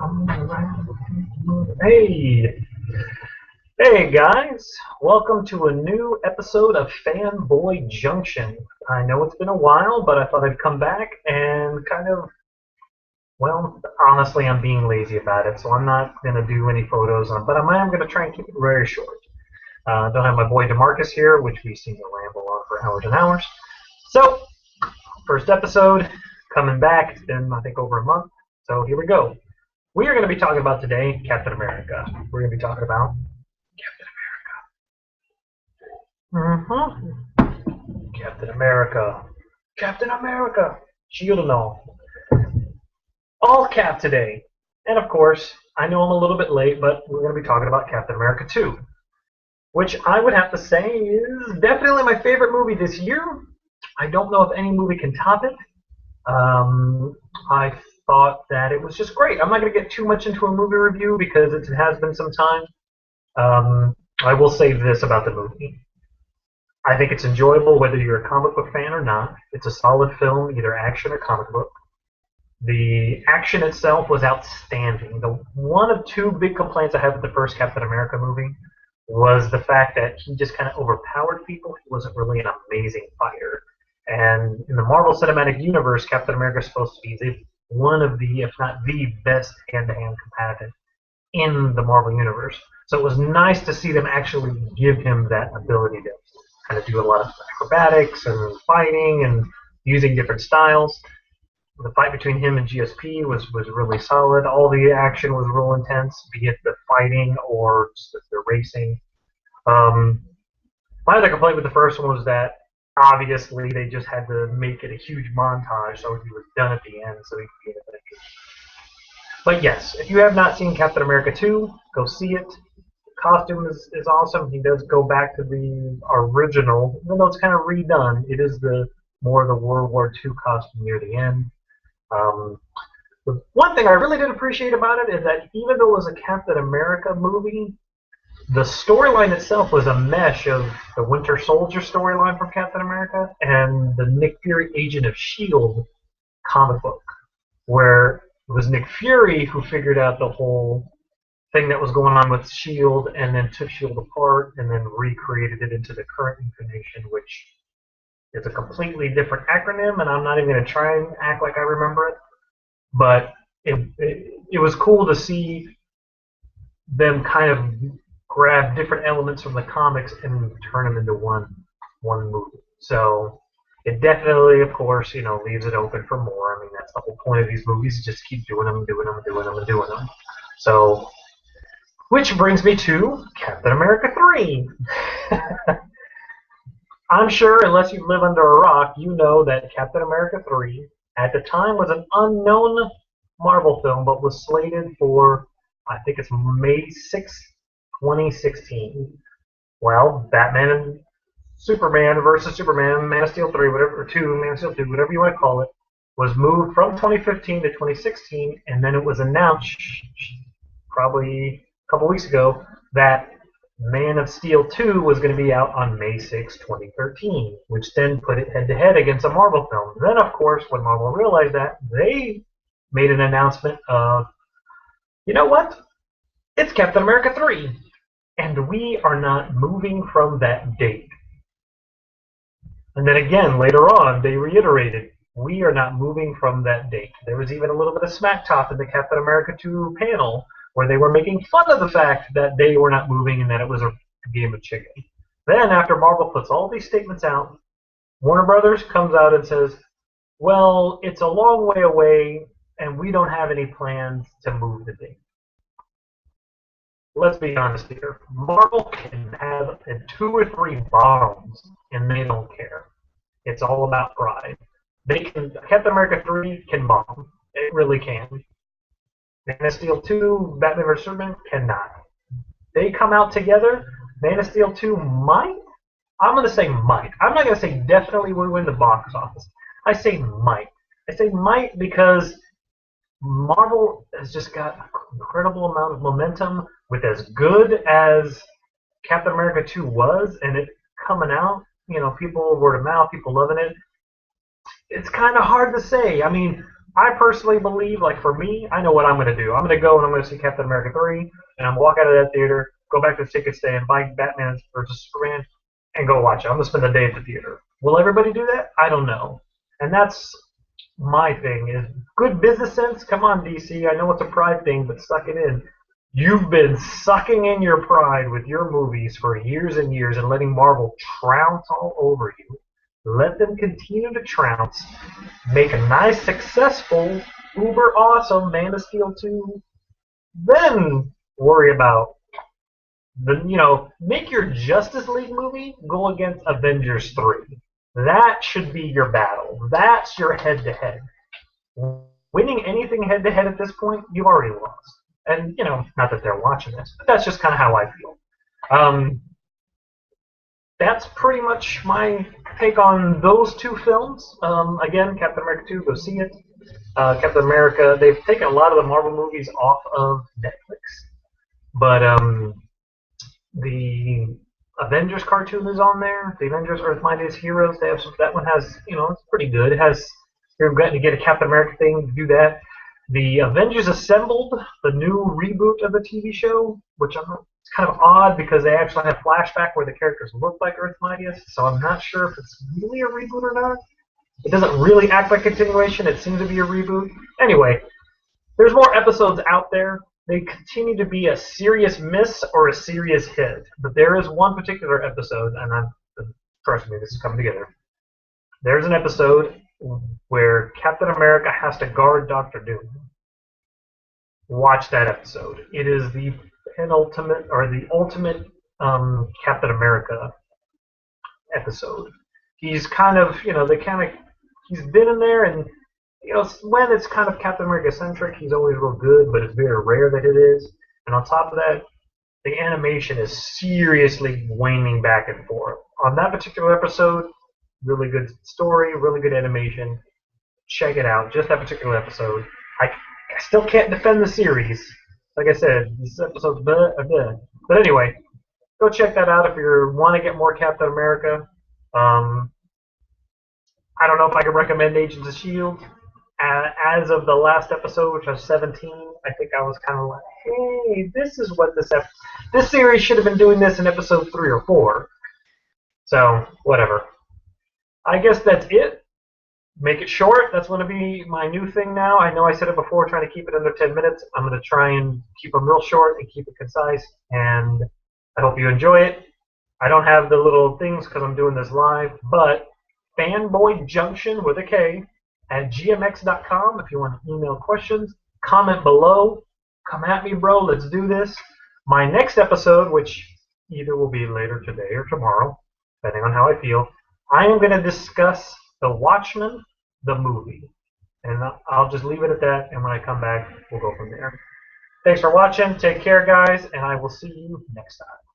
Come around. Hey, hey guys! Welcome to a new episode of Fanboy Junction. I know it's been a while, but I thought I'd come back and honestly, I'm being lazy about it, so I'm not gonna do any photos on. But I'm gonna try and keep it very short. Don't have my boy DeMarcus here, which we seem to ramble on for hours and hours. So, first episode, coming back. It's been I think over a month. So here we go. We are going to be talking about today Captain America. We're going to be talking about Captain America. Captain America. Captain America. Shield and all Cap today. And of course, I know I'm a little bit late, but we're going to be talking about Captain America 2, which I would have to say is definitely my favorite movie this year. I don't know if any movie can top it. I thought that it was just great. I'm not going to get too much into a movie review because it has been some time. I will say this about the movie. I think it's enjoyable whether you're a comic book fan or not. It's a solid film, either action or comic book. The action itself was outstanding. The one of two big complaints I had with the first Captain America movie was the fact that he just kind of overpowered people. He wasn't really an amazing fighter. And in the Marvel Cinematic Universe, Captain America is supposed to be one of the, if not the best hand-to-hand combatant in the Marvel Universe. So it was nice to see them actually give him that ability to kind of do a lot of acrobatics and fighting and using different styles. The fight between him and GSP was really solid. All the action was real intense, be it the fighting or just the racing. My other complaint with the first one was that obviously they just had to make it a huge montage so he was done at the end so he could be in it. But yes, if you have not seen Captain America 2, go see it. The costume is awesome. He does go back to the original, even though it's kind of redone. It is more of the World War II costume near the end. The one thing I really did appreciate about it is that even though it was a Captain America movie, the storyline itself was a mesh of the Winter Soldier storyline from Captain America and the Nick Fury Agent of S.H.I.E.L.D. comic book, where it was Nick Fury who figured out the whole thing that was going on with S.H.I.E.L.D. and then took S.H.I.E.L.D. apart and then recreated it into the current incarnation, which is a completely different acronym, and I'm not even going to try and act like I remember it. But it was cool to see them kind of grab different elements from the comics and turn them into one movie. So it definitely, of course, leaves it open for more. I mean, that's the whole point of these movies: just keep doing them, doing them, doing them, and doing them. So, which brings me to Captain America 3. I'm sure, unless you live under a rock, you know that Captain America 3 at the time was an unknown Marvel film, but was slated for, I think it's May 6th, 2016. Well, Batman and Superman versus Superman, Man of Steel 3, whatever, or 2, Man of Steel 2, whatever you want to call it, was moved from 2015 to 2016, and then it was announced probably a couple weeks ago that Man of Steel 2 was going to be out on May 6, 2013, which then put it head-to-head against a Marvel film. Then, of course, when Marvel realized that, they made an announcement of, you know what? It's Captain America 3, and we are not moving from that date. And then again, later on, they reiterated, we are not moving from that date. There was even a little bit of smack talk in the Captain America 2 panel where they were making fun of the fact that they were not moving and that it was a game of chicken. Then, after Marvel puts all these statements out, Warner Brothers comes out and says, well, it's a long way away, and we don't have any plans to move the date. Let's be honest here. Marvel can have 2 or 3 bombs, and they don't care. It's all about pride. Captain America 3 can bomb. It really can. Man of Steel 2, Batman vs. Superman cannot. They come out together. Man of Steel 2 might. I'm going to say might. I'm not going to say definitely will win the box office. I say might. I say might because Marvel has just got an incredible amount of momentum with as good as Captain America 2 was, and it coming out, people word of mouth, people loving it. It's kind of hard to say. I mean, I personally believe, like for me, I know what I'm going to do. I'm going to go and I'm going to see Captain America 3, and I'm going to walk out of that theater, go back to the ticket stand, buy Batman versus Superman, and go watch it. I'm going to spend the day at the theater. Will everybody do that? I don't know. And that's my thing is good business sense. Come on, DC. I know it's a pride thing, but suck it in. You've been sucking in your pride with your movies for years and years and letting Marvel trounce all over you. Let them continue to trounce. Make a nice, successful, uber awesome Man of Steel 2. Then worry about make your Justice League movie go against Avengers 3. That should be your battle. That's your head-to-head. Winning anything head-to-head at this point, you've already lost. And, not that they're watching this, but that's just kind of how I feel. That's pretty much my take on those two films. Again, Captain America 2, go see it. Captain America, they've taken a lot of the Marvel movies off of Netflix. But the Avengers cartoon is on there. The Avengers Earth Mightiest Heroes. They have that one has, it's pretty good. It has, you're going to get a Captain America thing to do that. The Avengers Assembled, the new reboot of the TV show, which it's kind of odd because they actually have flashback where the characters look like Earth Mightiest, so I'm not sure if it's really a reboot or not. It doesn't really act like continuation. It seems to be a reboot. Anyway, there's more episodes out there. They continue to be a serious miss or a serious hit. But there is one particular episode, and trust me, this is coming together. There's an episode where Captain America has to guard Dr. Doom. Watch that episode. It is the penultimate or the ultimate Captain America episode. He's kind of, he's been in there, and when it's kind of Captain America centric, he's always real good, but it's very rare that it is. And on top of that, the animation is seriously waning back and forth. On that particular episode, really good story, really good animation. Check it out. Just that particular episode. I still can't defend the series. Like I said, this episode's blah. But anyway, go check that out if you want to get more Captain America. I don't know if I can recommend Agents of S.H.I.E.L.D. As of the last episode, which was 17, I think I was kind of like, hey, this is what this series should have been doing this in episode 3 or 4. So, whatever. I guess that's it. Make it short. That's going to be my new thing now. I know I said it before, trying to keep it under 10 minutes. I'm going to try and keep them real short and keep it concise, and I hope you enjoy it. I don't have the little things because I'm doing this live, but Fanboy JunKtion with a K at gmx.com if you want to email questions. Comment below. Come at me, bro. Let's do this. My next episode, which either will be later today or tomorrow, depending on how I feel, I am going to discuss The Watchmen, the movie. And I'll just leave it at that, and when I come back, we'll go from there. Thanks for watching. Take care, guys, and I will see you next time.